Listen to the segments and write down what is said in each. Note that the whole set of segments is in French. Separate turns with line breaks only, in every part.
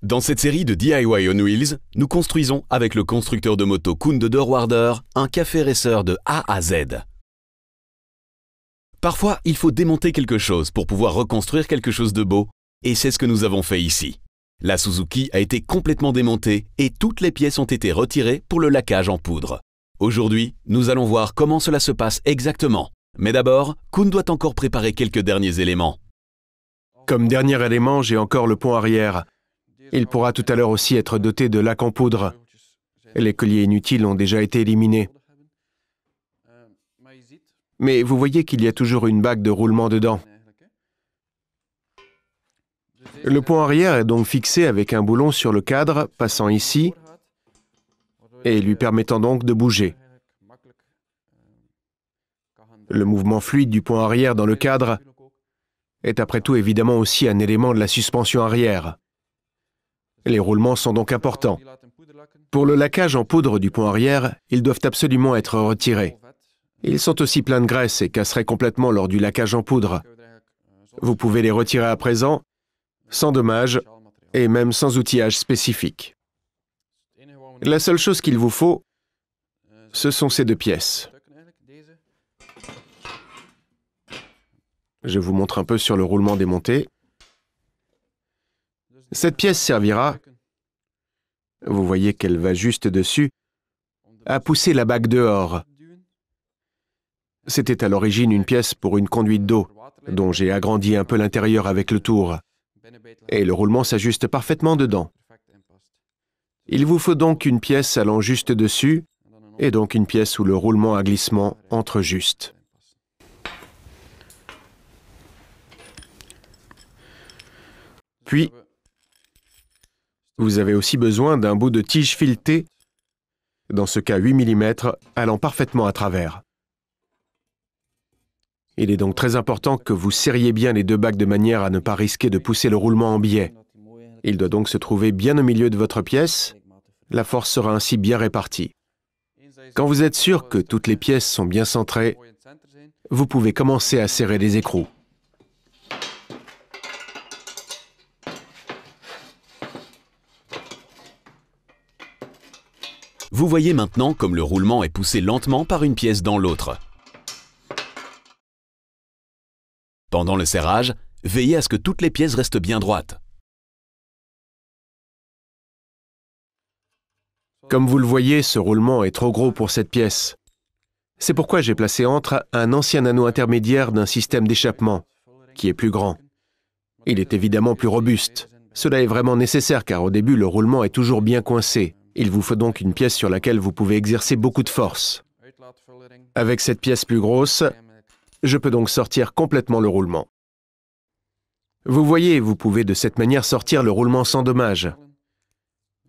Dans cette série de DIY on Wheels, nous construisons avec le constructeur de moto Koen de Deurwaarder un café racer de A à Z. Parfois, il faut démonter quelque chose pour pouvoir reconstruire quelque chose de beau, et c'est ce que nous avons fait ici. La Suzuki a été complètement démontée et toutes les pièces ont été retirées pour le laquage en poudre. Aujourd'hui, nous allons voir comment cela se passe exactement. Mais d'abord, Koen doit encore préparer quelques derniers éléments.
Comme dernier élément, j'ai encore le pont arrière. Il pourra tout à l'heure aussi être doté de laque en poudre. Les colliers inutiles ont déjà été éliminés. Mais vous voyez qu'il y a toujours une bague de roulement dedans. Le pont arrière est donc fixé avec un boulon sur le cadre, passant ici, et lui permettant donc de bouger. Le mouvement fluide du pont arrière dans le cadre est après tout évidemment aussi un élément de la suspension arrière. Les roulements sont donc importants. Pour le laquage en poudre du pont arrière, ils doivent absolument être retirés. Ils sont aussi pleins de graisse et casseraient complètement lors du laquage en poudre. Vous pouvez les retirer à présent, sans dommage, et même sans outillage spécifique. La seule chose qu'il vous faut, ce sont ces deux pièces. Je vous montre un peu sur le roulement démonté. Cette pièce servira, vous voyez qu'elle va juste dessus, à pousser la bague dehors. C'était à l'origine une pièce pour une conduite d'eau, dont j'ai agrandi un peu l'intérieur avec le tour. Et le roulement s'ajuste parfaitement dedans. Il vous faut donc une pièce allant juste dessus, et donc une pièce où le roulement à glissement entre juste. Puis, vous avez aussi besoin d'un bout de tige filetée, dans ce cas 8 mm, allant parfaitement à travers. Il est donc très important que vous serriez bien les deux bagues de manière à ne pas risquer de pousser le roulement en biais. Il doit donc se trouver bien au milieu de votre pièce. La force sera ainsi bien répartie. Quand vous êtes sûr que toutes les pièces sont bien centrées, vous pouvez commencer à serrer les écrous.
Vous voyez maintenant comme le roulement est poussé lentement par une pièce dans l'autre. Pendant le serrage, veillez à ce que toutes les pièces restent bien droites.
Comme vous le voyez, ce roulement est trop gros pour cette pièce. C'est pourquoi j'ai placé entre un ancien anneau intermédiaire d'un système d'échappement, qui est plus grand. Il est évidemment plus robuste. Cela est vraiment nécessaire car au début, le roulement est toujours bien coincé. Il vous faut donc une pièce sur laquelle vous pouvez exercer beaucoup de force. Avec cette pièce plus grosse, je peux donc sortir complètement le roulement. Vous voyez, vous pouvez de cette manière sortir le roulement sans dommage.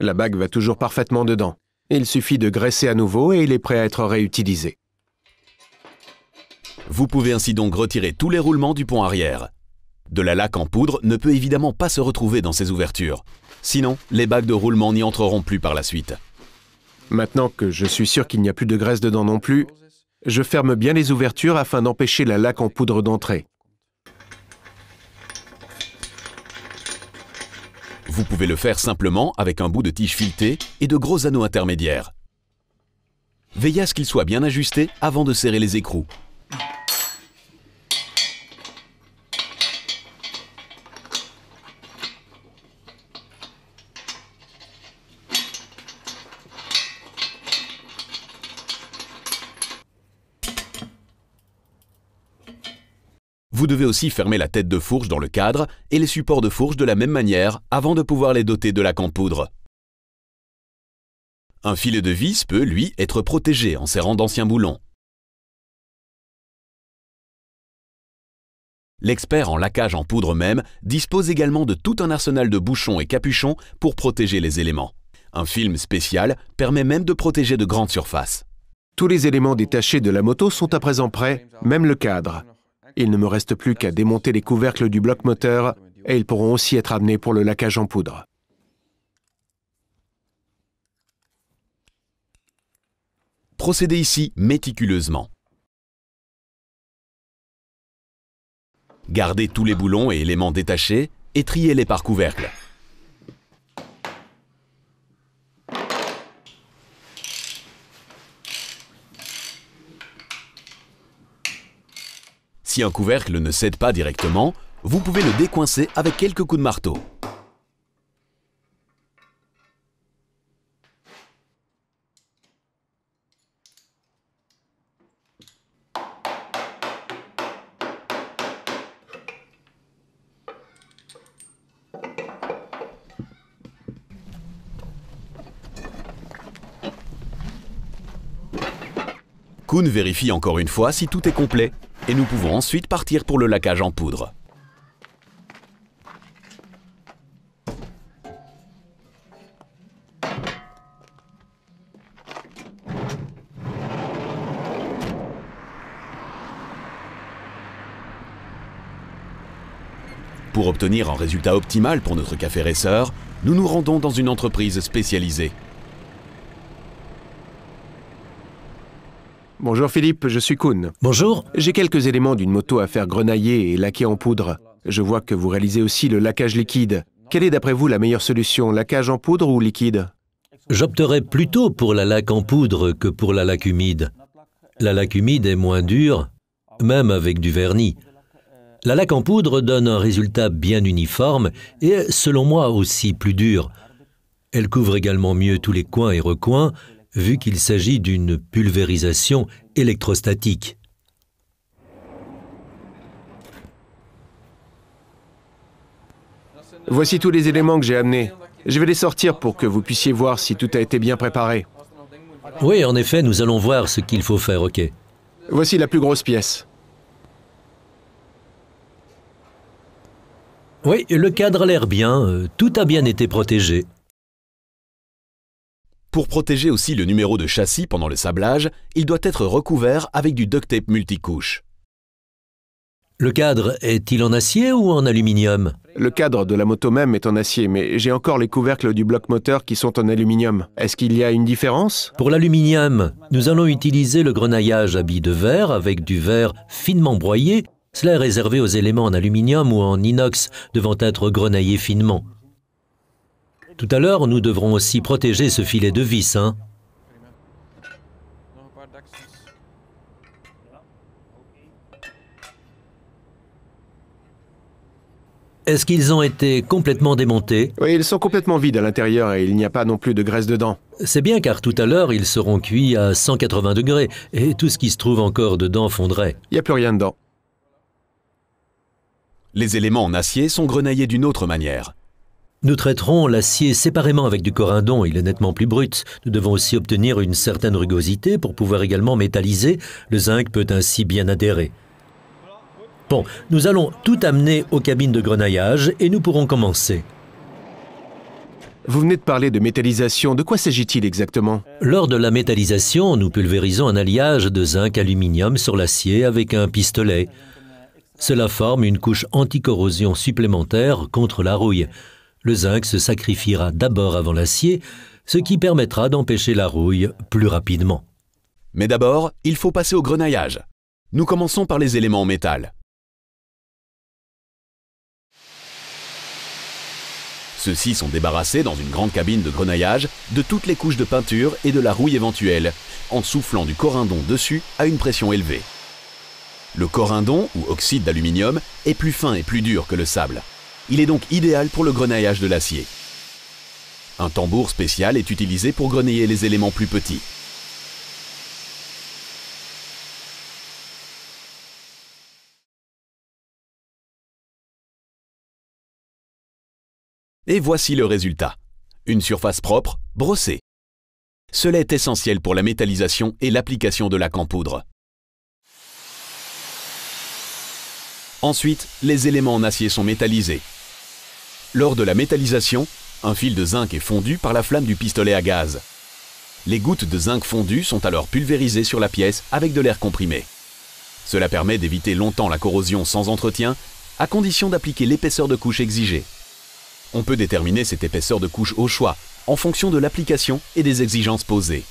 La bague va toujours parfaitement dedans. Il suffit de graisser à nouveau et il est prêt à être réutilisé.
Vous pouvez ainsi donc retirer tous les roulements du pont arrière. De la laque en poudre ne peut évidemment pas se retrouver dans ces ouvertures. Sinon, les bagues de roulement n'y entreront plus par la suite.
Maintenant que je suis sûr qu'il n'y a plus de graisse dedans non plus, je ferme bien les ouvertures afin d'empêcher la laque en poudre d'entrer.
Vous pouvez le faire simplement avec un bout de tige filetée et de gros anneaux intermédiaires. Veillez à ce qu'ils soient bien ajustés avant de serrer les écrous. Vous devez aussi fermer la tête de fourche dans le cadre et les supports de fourche de la même manière avant de pouvoir les doter de laque en poudre. Un filet de vis peut, lui, être protégé en serrant d'anciens boulons. L'expert en laquage en poudre même dispose également de tout un arsenal de bouchons et capuchons pour protéger les éléments. Un film spécial permet même de protéger de grandes surfaces.
Tous les éléments détachés de la moto sont à présent prêts, même le cadre. Il ne me reste plus qu'à démonter les couvercles du bloc moteur et ils pourront aussi être amenés pour le laquage en poudre.
Procédez ici méticuleusement. Gardez tous les boulons et éléments détachés et triez-les par couvercle. Si un couvercle ne cède pas directement, vous pouvez le décoincer avec quelques coups de marteau. Koen vérifie encore une fois si tout est complet et nous pouvons ensuite partir pour le laquage en poudre. Pour obtenir un résultat optimal pour notre café racer, nous nous rendons dans une entreprise spécialisée.
Bonjour Philippe, je suis Koen.
Bonjour.
J'ai quelques éléments d'une moto à faire grenailler et laquer en poudre. Je vois que vous réalisez aussi le laquage liquide. Quelle est d'après vous la meilleure solution, laquage en poudre ou liquide?
J'opterais plutôt pour la laque en poudre que pour la laque humide. La laque humide est moins dure, même avec du vernis. La laque en poudre donne un résultat bien uniforme et est, selon moi, aussi plus dur. Elle couvre également mieux tous les coins et recoins, vu qu'il s'agit d'une pulvérisation électrostatique.
Voici tous les éléments que j'ai amenés. Je vais les sortir pour que vous puissiez voir si tout a été bien préparé.
Oui, en effet, nous allons voir ce qu'il faut faire, ok.
Voici la plus grosse pièce.
Oui, le cadre a l'air bien, tout a bien été protégé.
Pour protéger aussi le numéro de châssis pendant le sablage, il doit être recouvert avec du duct tape multicouche.
Le cadre est-il en acier ou en aluminium?
Le cadre de la moto même est en acier, mais j'ai encore les couvercles du bloc moteur qui sont en aluminium. Est-ce qu'il y a une différence?
Pour l'aluminium, nous allons utiliser le grenaillage à billes de verre avec du verre finement broyé. Cela est réservé aux éléments en aluminium ou en inox devant être grenaillés finement. Tout à l'heure, nous devrons aussi protéger ce filet de vis, hein. Est-ce qu'ils ont été complètement démontés?
Oui, ils sont complètement vides à l'intérieur et il n'y a pas non plus de graisse dedans.
C'est bien car tout à l'heure, ils seront cuits à 180 degrés et tout ce qui se trouve encore dedans fondrait.
Il n'y a plus rien dedans.
Les éléments en acier sont grenaillés d'une autre manière.
Nous traiterons l'acier séparément avec du corindon, il est nettement plus brut. Nous devons aussi obtenir une certaine rugosité pour pouvoir également métalliser. Le zinc peut ainsi bien adhérer. Bon, nous allons tout amener aux cabines de grenaillage et nous pourrons commencer.
Vous venez de parler de métallisation. De quoi s'agit-il exactement?
Lors de la métallisation, nous pulvérisons un alliage de zinc aluminium sur l'acier avec un pistolet. Cela forme une couche anticorrosion supplémentaire contre la rouille. Le zinc se sacrifiera d'abord avant l'acier, ce qui permettra d'empêcher la rouille plus rapidement.
Mais d'abord, il faut passer au grenaillage. Nous commençons par les éléments en métal. Ceux-ci sont débarrassés dans une grande cabine de grenaillage de toutes les couches de peinture et de la rouille éventuelle, en soufflant du corindon dessus à une pression élevée. Le corindon, ou oxyde d'aluminium, est plus fin et plus dur que le sable. Il est donc idéal pour le grenaillage de l'acier. Un tambour spécial est utilisé pour grenailler les éléments plus petits. Et voici le résultat. Une surface propre, brossée. Cela est essentiel pour la métallisation et l'application de laque en poudre. Ensuite, les éléments en acier sont métallisés. Lors de la métallisation, un fil de zinc est fondu par la flamme du pistolet à gaz. Les gouttes de zinc fondu sont alors pulvérisées sur la pièce avec de l'air comprimé. Cela permet d'éviter longtemps la corrosion sans entretien, à condition d'appliquer l'épaisseur de couche exigée. On peut déterminer cette épaisseur de couche au choix, en fonction de l'application et des exigences posées.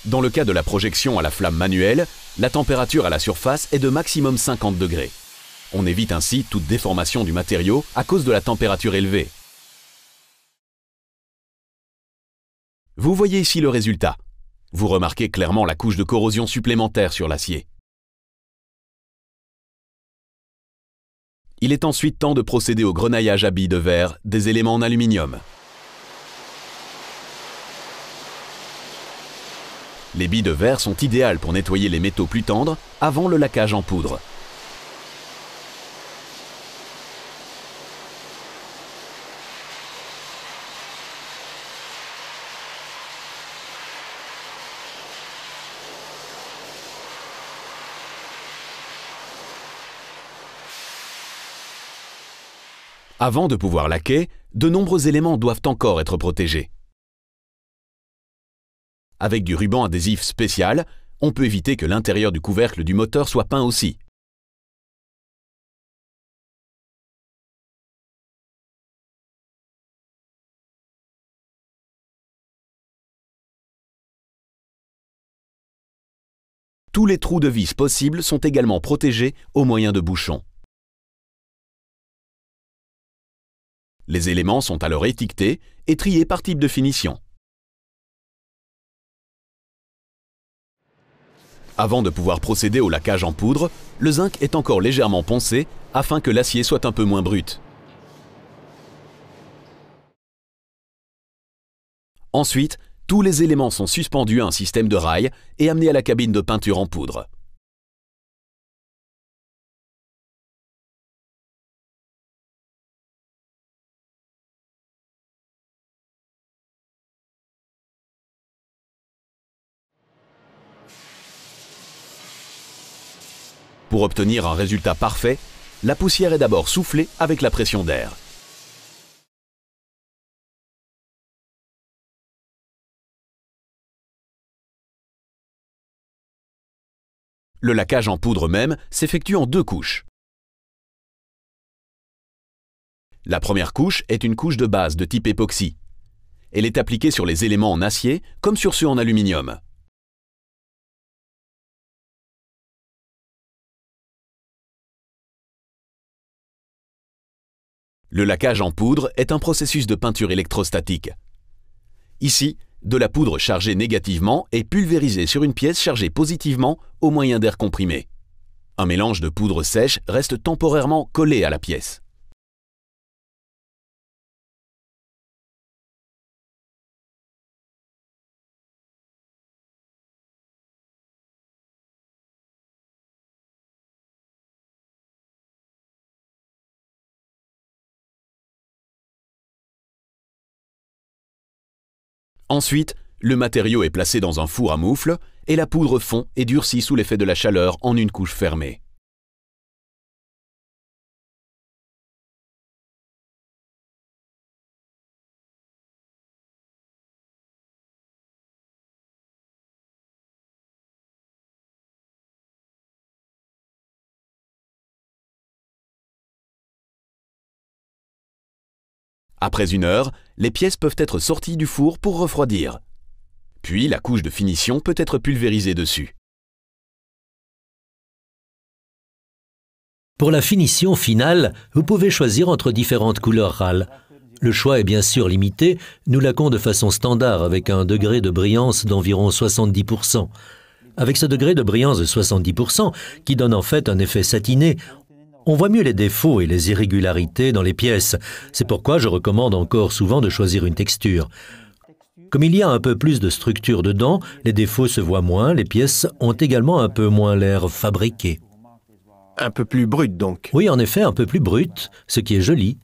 Dans le cas de la projection à la flamme manuelle, la température à la surface est de maximum 50 degrés. On évite ainsi toute déformation du matériau à cause de la température élevée. Vous voyez ici le résultat. Vous remarquez clairement la couche de corrosion supplémentaire sur l'acier. Il est ensuite temps de procéder au grenaillage à billes de verre des éléments en aluminium. Les billes de verre sont idéales pour nettoyer les métaux plus tendres avant le laquage en poudre. Avant de pouvoir laquer, de nombreux éléments doivent encore être protégés. Avec du ruban adhésif spécial, on peut éviter que l'intérieur du couvercle du moteur soit peint aussi. Tous les trous de vis possibles sont également protégés au moyen de bouchons. Les éléments sont alors étiquetés et triés par type de finition. Avant de pouvoir procéder au laquage en poudre, le zinc est encore légèrement poncé afin que l'acier soit un peu moins brut. Ensuite, tous les éléments sont suspendus à un système de rails et amenés à la cabine de peinture en poudre. Pour obtenir un résultat parfait, la poussière est d'abord soufflée avec la pression d'air. Le laquage en poudre même s'effectue en 2 couches. La première couche est une couche de base de type époxy. Elle est appliquée sur les éléments en acier comme sur ceux en aluminium. Le laquage en poudre est un processus de peinture électrostatique. Ici, de la poudre chargée négativement est pulvérisée sur une pièce chargée positivement au moyen d'air comprimé. Un mélange de poudre sèche reste temporairement collé à la pièce. Ensuite, le matériau est placé dans un four à moufle et la poudre fond et durcit sous l'effet de la chaleur en une couche fermée. Après 1 heure, les pièces peuvent être sorties du four pour refroidir. Puis la couche de finition peut être pulvérisée dessus.
Pour la finition finale, vous pouvez choisir entre différentes couleurs râles. Le choix est bien sûr limité, nous laquons de façon standard avec un degré de brillance d'environ 70%. Avec ce degré de brillance de 70%, qui donne en fait un effet satiné, on voit mieux les défauts et les irrégularités dans les pièces. C'est pourquoi je recommande encore souvent de choisir une texture. Comme il y a un peu plus de structure dedans, les défauts se voient moins, les pièces ont également un peu moins l'air fabriqué.
Un peu plus brut donc.
Oui, en effet, un peu plus brut, ce qui est joli.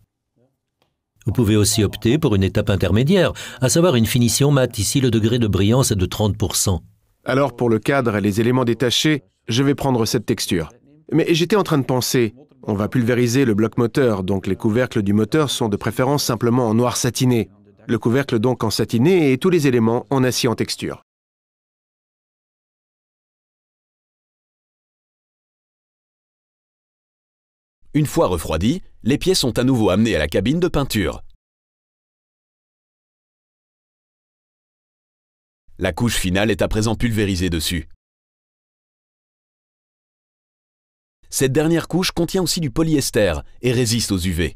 Vous pouvez aussi opter pour une étape intermédiaire, à savoir une finition mate. Ici, le degré de brillance est de 30%.
Alors pour le cadre et les éléments détachés, je vais prendre cette texture. Mais j'étais en train de penser, on va pulvériser le bloc moteur, donc les couvercles du moteur sont de préférence simplement en noir satiné. Le couvercle donc en satiné et tous les éléments en acier en texture.
Une fois refroidies, les pièces sont à nouveau amenées à la cabine de peinture. La couche finale est à présent pulvérisée dessus. Cette dernière couche contient aussi du polyester et résiste aux UV.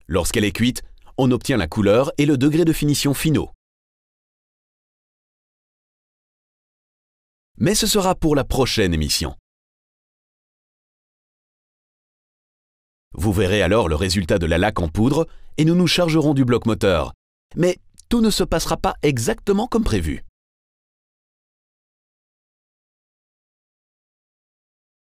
Lorsqu'elle est cuite, on obtient la couleur et le degré de finition finaux. Mais ce sera pour la prochaine émission. Vous verrez alors le résultat de la laque en poudre et nous nous chargerons du bloc moteur. Mais tout ne se passera pas exactement comme prévu.